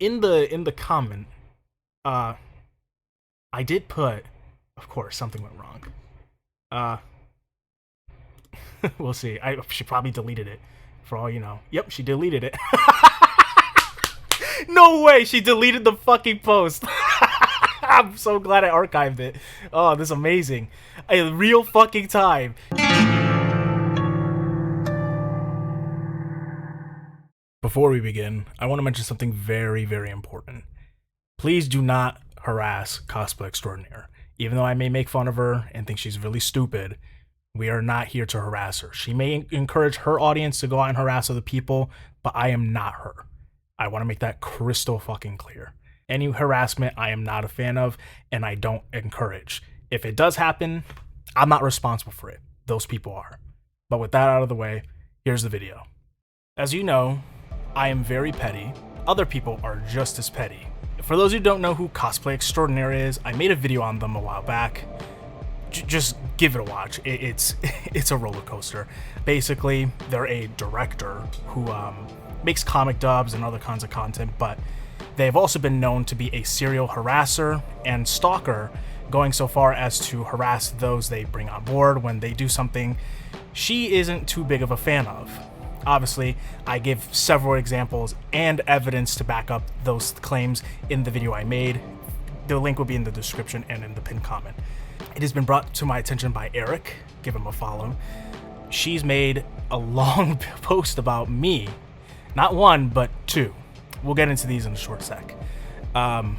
in the comment, I did put, of course, something went wrong. We'll see. She probably deleted it, for all you know. Yep, she deleted it. No way, she deleted the fucking post. I'm so glad I archived it. Oh, this is amazing. A real fucking time. Before we begin, I want to mention something very, very important. Please do not harass Cosplay Extraordinaire. Even though I may make fun of her and think she's really stupid, we are not here to harass her. She may encourage her audience to go out and harass other people, but I am not her. I want to make that crystal fucking clear. Any harassment I am not a fan of, and I don't encourage. If it does happen, I'm not responsible for it. Those people are. But with that out of the way, here's the video. As you know, I am very petty. Other people are just as petty. For those who don't know who Cosplay Extraordinaire is, I made a video on them a while back. Just give it a watch. It's a roller coaster. Basically, they're a director who makes comic dubs and other kinds of content, but they've also been known to be a serial harasser and stalker, going so far as to harass those they bring on board when they do something she isn't too big of a fan of. Obviously, I give several examples and evidence to back up those claims in the video I made. The link will be in the description and in the pinned comment. It has been brought to my attention by Eric. Give him a follow. She's made a long post about me. Not one, but two. We'll get into these in a short sec. I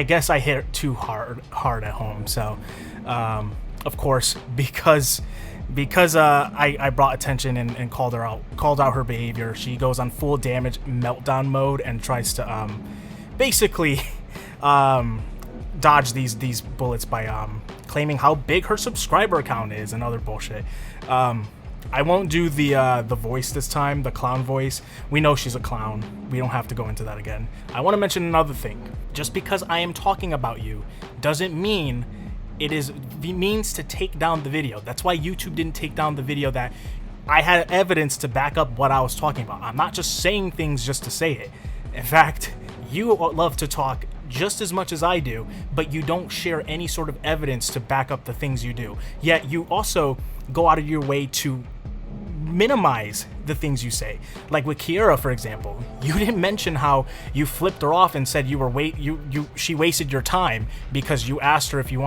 guess I hit it too hard at home. So, of course, because I brought attention and called out her behavior, she goes on full damage meltdown mode and tries to basically dodge these bullets by claiming how big her subscriber account is and other bullshit. I won't do the voice this time, the clown voice. We know she's a clown. We don't have to go into that again. I want to mention another thing. Just because I am talking about you doesn't mean it means to take down the video. That's why YouTube didn't take down the video. That I had evidence to back up what I was talking about. I'm not just saying things just to say it. In fact, you love to talk just as much as I do, but you don't share any sort of evidence to back up the things you do. Yet you also go out of your way to minimize the things you say. Like with Kiera, for example, you didn't mention how you flipped her off and said she wasted your time because you asked her if she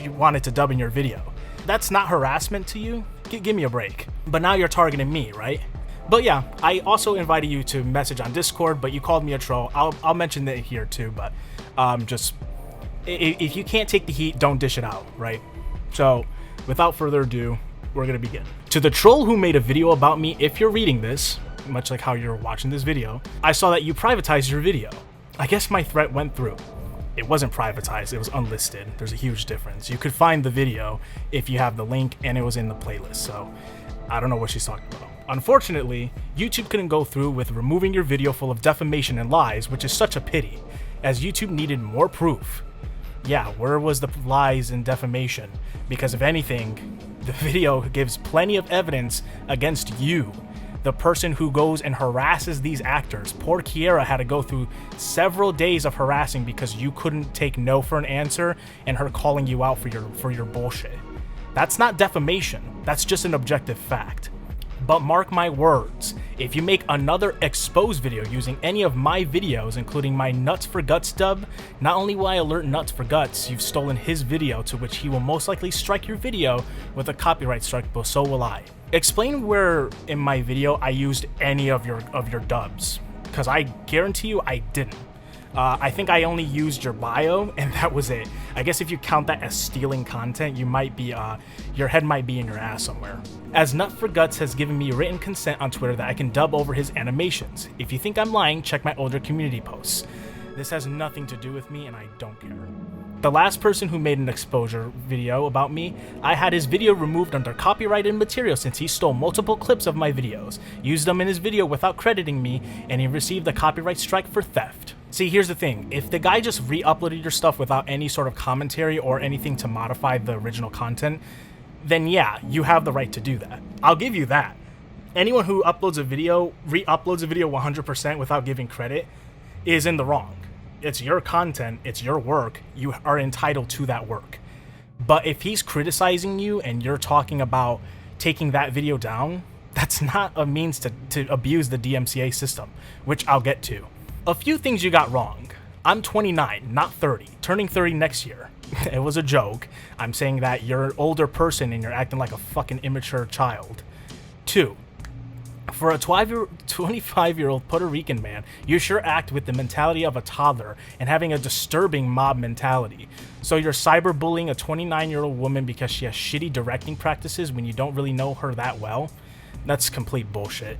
wanted to dub in your video. That's not harassment to you? Give me a break. But now you're targeting me, right? But yeah, I also invited you to message on Discord, but you called me a troll. I'll mention that here too, but just if you can't take the heat, don't dish it out, right? So without further ado, we're gonna begin. To the troll who made a video about me, if you're reading this, much like how you're watching this video, I saw that you privatized your video. I guess my threat went through. It wasn't privatized, it was unlisted. There's a huge difference. You could find the video if you have the link, and it was in the playlist, so I don't know what she's talking about. Unfortunately, YouTube couldn't go through with removing your video full of defamation and lies, which is such a pity, as YouTube needed more proof. Yeah, where was the lies and defamation? Because if anything, the video gives plenty of evidence against you, the person who goes and harasses these actors. Poor Kiera had to go through several days of harassing because you couldn't take no for an answer and her calling you out for your bullshit. That's not defamation, that's just an objective fact. But mark my words, if you make another expose video using any of my videos, including my Nuts for Guts dub, not only will I alert Nuts for Guts you've stolen his video, to which he will most likely strike your video with a copyright strike, but so will I. Explain where in my video I used any of your dubs, because I guarantee you I didn't. I think I only used your bio, and that was it. I guess if you count that as stealing content, you might be, your head might be in your ass somewhere. As Nut for Guts has given me written consent on Twitter that I can dub over his animations. If you think I'm lying, check my older community posts. This has nothing to do with me, and I don't care. The last person who made an exposure video about me, I had his video removed under copyrighted material since he stole multiple clips of my videos, used them in his video without crediting me, and he received a copyright strike for theft. See, here's the thing. If the guy just re-uploaded your stuff without any sort of commentary or anything to modify the original content, then yeah, you have the right to do that. I'll give you that. anyone who uploads a video, re-uploads a video 100% without giving credit is in the wrong. It's your content, it's your work, you are entitled to that work. But if he's criticizing you and you're talking about taking that video down, that's not a means to abuse the DMCA system, which I'll get to. A few things you got wrong. I'm 29, not 30, turning 30 next year. It was a joke. I'm saying that you're an older person and you're acting like a fucking immature child. 2. For a 25-year-old Puerto Rican man, you sure act with the mentality of a toddler and having a disturbing mob mentality. So you're cyberbullying a 29-year-old woman because she has shitty directing practices when you don't really know her that well? That's complete bullshit.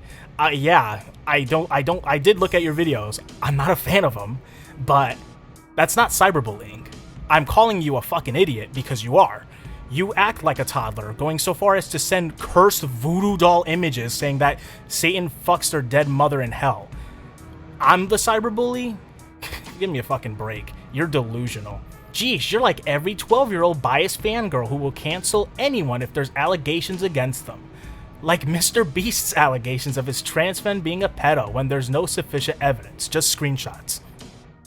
Yeah, I did look at your videos. I'm not a fan of them, but that's not cyberbullying. I'm calling you a fucking idiot because you are. You act like a toddler, going so far as to send cursed voodoo doll images saying that Satan fucks their dead mother in hell. I'm the cyberbully? Give me a fucking break. You're delusional. Geez, you're like every 12-year-old biased fangirl who will cancel anyone if there's allegations against them. Like Mr. Beast's allegations of his trans friend being a pedo when there's no sufficient evidence, just screenshots.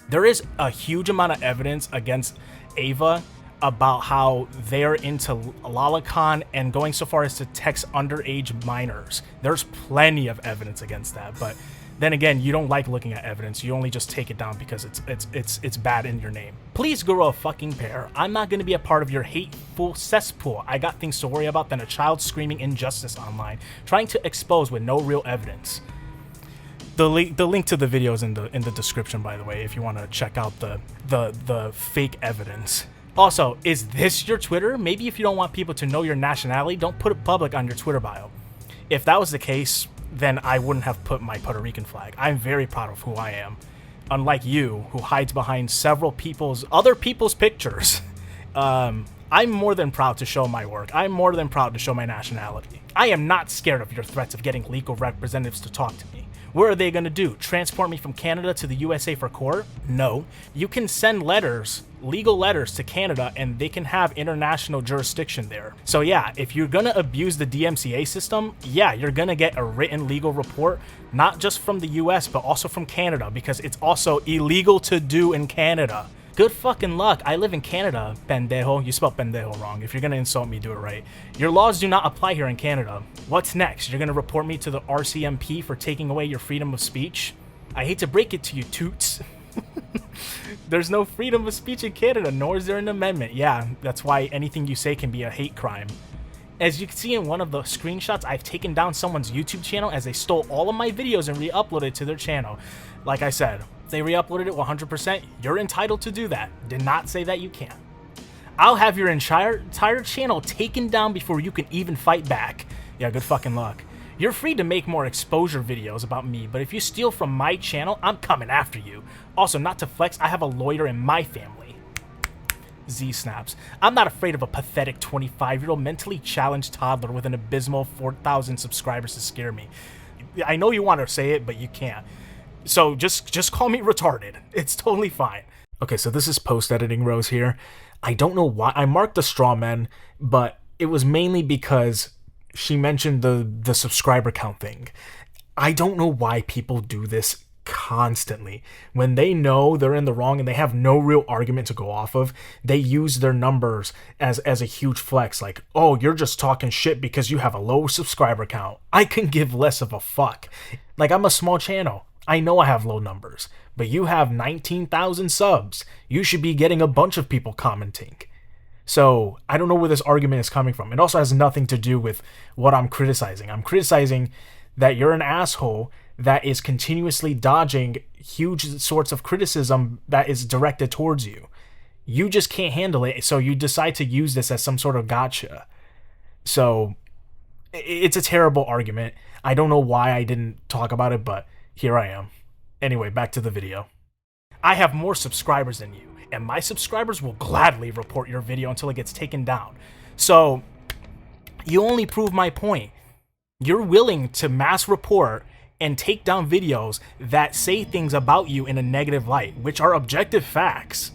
There is a huge amount of evidence against Ava about how they're into lolicon and going so far as to text underage minors. There's plenty of evidence against that, but then again, you don't like looking at evidence. You only just take it down because it's bad in your name. Please grow a fucking pair. I'm not going to be a part of your hateful cesspool. I got things to worry about than a child screaming injustice online, trying to expose with no real evidence. The link to the video is in the description, by the way, if you want to check out the fake evidence. Also, is this your Twitter? Maybe if you don't want people to know your nationality, don't put it public on your Twitter bio. If that was the case, then I wouldn't have put my Puerto Rican flag. I'm very proud of who I am. Unlike you, who hides behind several other people's pictures. I'm more than proud to show my work. I'm more than proud to show my nationality. I am not scared of your threats of getting legal representatives to talk to me. What are they going to do? Transport me from Canada to the USA for court? No. You can send letters, legal letters to Canada, and they can have international jurisdiction there. So yeah, if you're going to abuse the DMCA system, yeah, you're going to get a written legal report, not just from the US, but also from Canada, because it's also illegal to do in Canada. Good fucking luck. I live in Canada, pendejo. You spelled pendejo wrong. If you're gonna insult me, do it right. Your laws do not apply here in Canada. What's next? You're gonna report me to the RCMP for taking away your freedom of speech? I hate to break it to you, toots. There's no freedom of speech in Canada, nor is there an amendment. Yeah, that's why anything you say can be a hate crime. As you can see in one of the screenshots, I've taken down someone's YouTube channel as they stole all of my videos and re-uploaded it to their channel. Like I said, if they re-uploaded it 100%, you're entitled to do that. Did not say that you can't. I'll have your entire channel taken down before you can even fight back. Yeah, good fucking luck. You're free to make more exposure videos about me, but if you steal from my channel, I'm coming after you. Also, not to flex, I have a lawyer in my family. Z-snaps. I'm not afraid of a pathetic 25-year-old mentally challenged toddler with an abysmal 4,000 subscribers to scare me. I know you want to say it, but you can't. So just call me retarded. It's totally fine. Okay, so this is post-editing Rose here. I don't know why. I marked the straw man, but it was mainly because she mentioned the subscriber count thing. I don't know why people do this constantly. When they know they're in the wrong and they have no real argument to go off of, they use their numbers as a huge flex, like, oh, you're just talking shit because you have a low subscriber count. I can give less of a fuck. Like, I'm a small channel. I know I have low numbers, but you have 19,000 subs. You should be getting a bunch of people commenting. So I don't know where this argument is coming from. It also has nothing to do with what I'm criticizing. I'm criticizing that you're an asshole that is continuously dodging huge sorts of criticism that is directed towards you. You just can't handle it, so you decide to use this as some sort of gotcha. So it's a terrible argument. I don't know why I didn't talk about it, but here I am. Anyway, back to the video. I have more subscribers than you, and my subscribers will gladly report your video until it gets taken down. So you only prove my point. You're willing to mass report and take down videos that say things about you in a negative light, which are objective facts.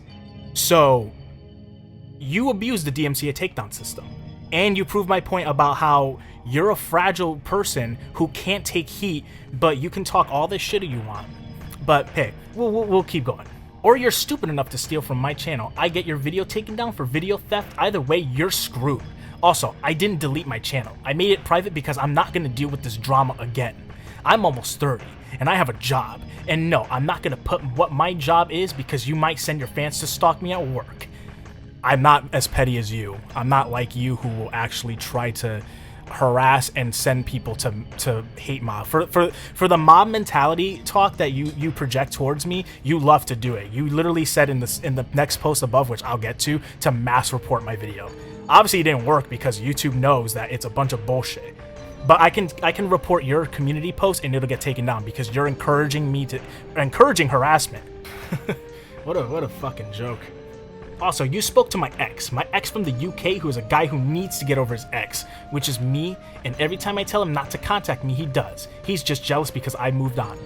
So you abuse the DMCA takedown system. And you prove my point about how You're a fragile person who can't take heat, but you can talk all this shit you want. But hey, we'll keep going. Or you're stupid enough to steal from my channel. I get your video taken down for video theft. Either way, you're screwed. Also, I didn't delete my channel. I made it private because I'm not going to deal with this drama again. I'm almost 30, and I have a job. And no, I'm not going to put what my job is because you might send your fans to stalk me at work. I'm not as petty as you. I'm not like you who will actually try to harass and send people to hate mob. For the mob mentality talk that you project towards me, you love to do it. You literally said in the next post above, which I'll get to mass report my video. Obviously, it didn't work because YouTube knows that it's a bunch of bullshit. But I can report your community post and it'll get taken down because you're encouraging harassment. What a fucking joke. Also, you spoke to my ex from the UK, who is a guy who needs to get over his ex, which is me, and every time I tell him not to contact me, he does. He's just jealous because I moved on.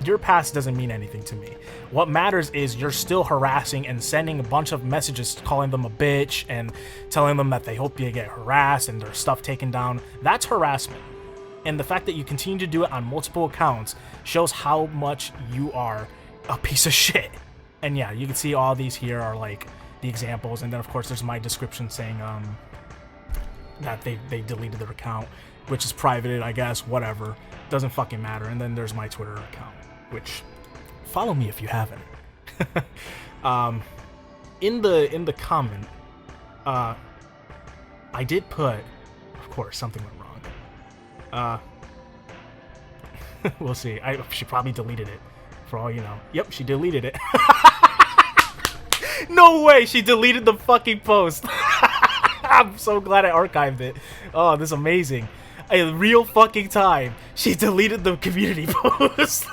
Your past doesn't mean anything to me. What matters is you're still harassing and sending a bunch of messages calling them a bitch and telling them that they hope you get harassed and their stuff taken down. That's harassment. And the fact that you continue to do it on multiple accounts shows how much you are a piece of shit. And yeah, you can see all these here are like the examples, and then of course there's my description saying that they deleted their account, which is privated, I guess, whatever. Doesn't fucking matter. And then there's my Twitter account, which follow me if you haven't. In the comment, I did put, of course, something went wrong. We'll see. She probably deleted it, for all you know. Yep, she deleted it. No way, she deleted the fucking post. I'm so glad I archived it. Oh, this is amazing. In real fucking time, she deleted the community post.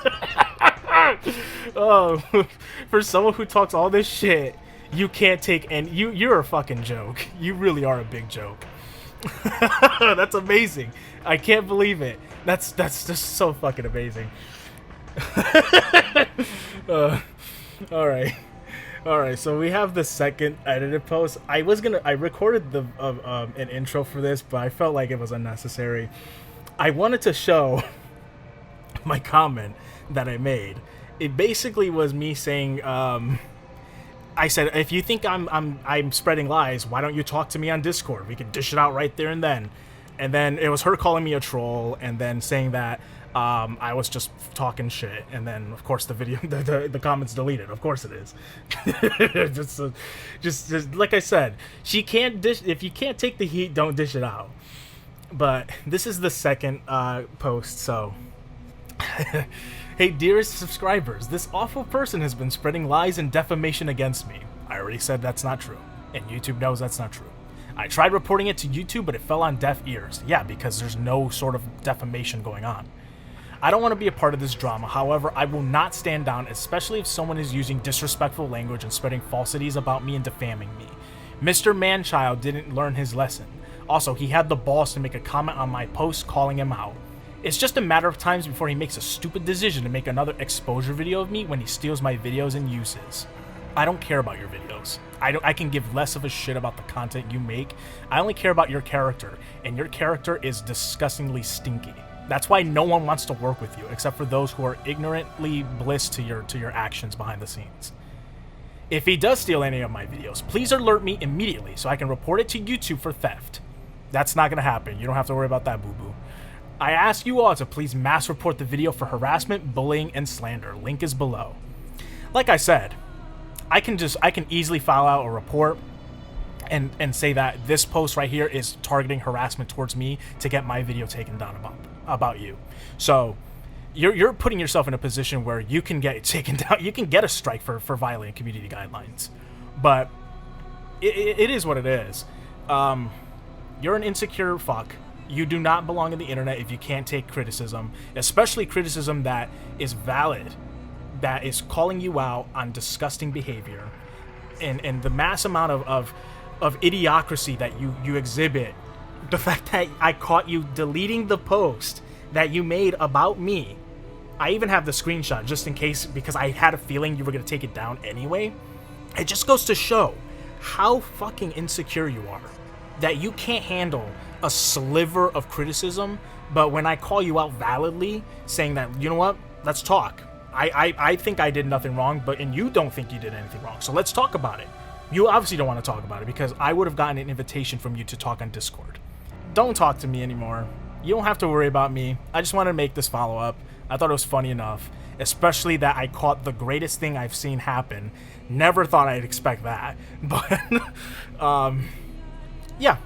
Oh, for someone who talks all this shit, you can't take and you're a fucking joke. You really are a big joke. That's amazing. I can't believe it. That's just so fucking amazing. All right, so we have the second edited post. I recorded an intro for this, but I felt like it was unnecessary. I wanted to show my comment that I made. It basically was me saying, I said, if you think I'm spreading lies, why don't you talk to me on Discord? We could dish it out right there and then. And then it was her calling me a troll, and then saying that I was just talking shit, and then of course the video, the comments deleted. Of course it is. just like I said, she can't dish. If you can't take the heat, don't dish it out. But this is the second post. So, hey, dearest subscribers, this awful person has been spreading lies and defamation against me. I already said that's not true, and YouTube knows that's not true. I tried reporting it to YouTube, but it fell on deaf ears. Yeah, because there's no sort of defamation going on. I don't want to be a part of this drama. However, I will not stand down, especially if someone is using disrespectful language and spreading falsities about me and defaming me. Mr. Manchild didn't learn his lesson. Also, he had the balls to make a comment on my post calling him out. It's just a matter of time before he makes a stupid decision to make another exposure video of me when he steals my videos and uses. I don't care about your videos. I can give less of a shit about the content you make. I only care about your character, and your character is disgustingly stinky. That's why no one wants to work with you, except for those who are ignorantly bliss to your actions behind the scenes. If he does steal any of my videos, please alert me immediately so I can report it to YouTube for theft. That's not gonna happen. You don't have to worry about that, boo-boo. I ask you all to please mass report the video for harassment, bullying, and slander. Link is below. Like I said, I can easily file out a report and say that this post right here is targeting harassment towards me to get my video taken down about you. So you're putting yourself in a position where you can get taken down. You can get a strike for violating community guidelines. But it is what it is. You're an insecure fuck. You do not belong on the internet if you can't take criticism, especially criticism that is valid, that is calling you out on disgusting behavior, and the mass amount of idiocracy that you exhibit. The fact that I caught you deleting the post that you made about me. I even have the screenshot just in case, because I had a feeling you were going to take it down anyway. It just goes to show how fucking insecure you are, that you can't handle a sliver of criticism, but when I call you out validly, saying that, you know what, let's talk. I think I did nothing wrong, and you don't think you did anything wrong, so let's talk about it. You obviously don't want to talk about it because I would have gotten an invitation from you to talk on Discord. Don't talk to me anymore. You don't have to worry about me. I just wanted to make this follow-up. I thought it was funny enough, especially that I caught the greatest thing I've seen happen. Never thought I'd expect that, but yeah.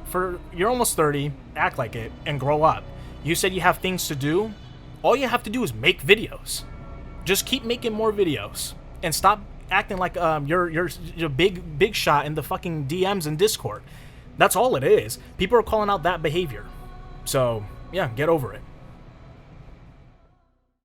For you're almost 30, act like it and grow up. You said you have things to do. All you have to do is make videos. Just keep making more videos and stop acting like you're big shot in the fucking DMs and Discord. That's all it is. People are calling out that behavior. So yeah, get over it.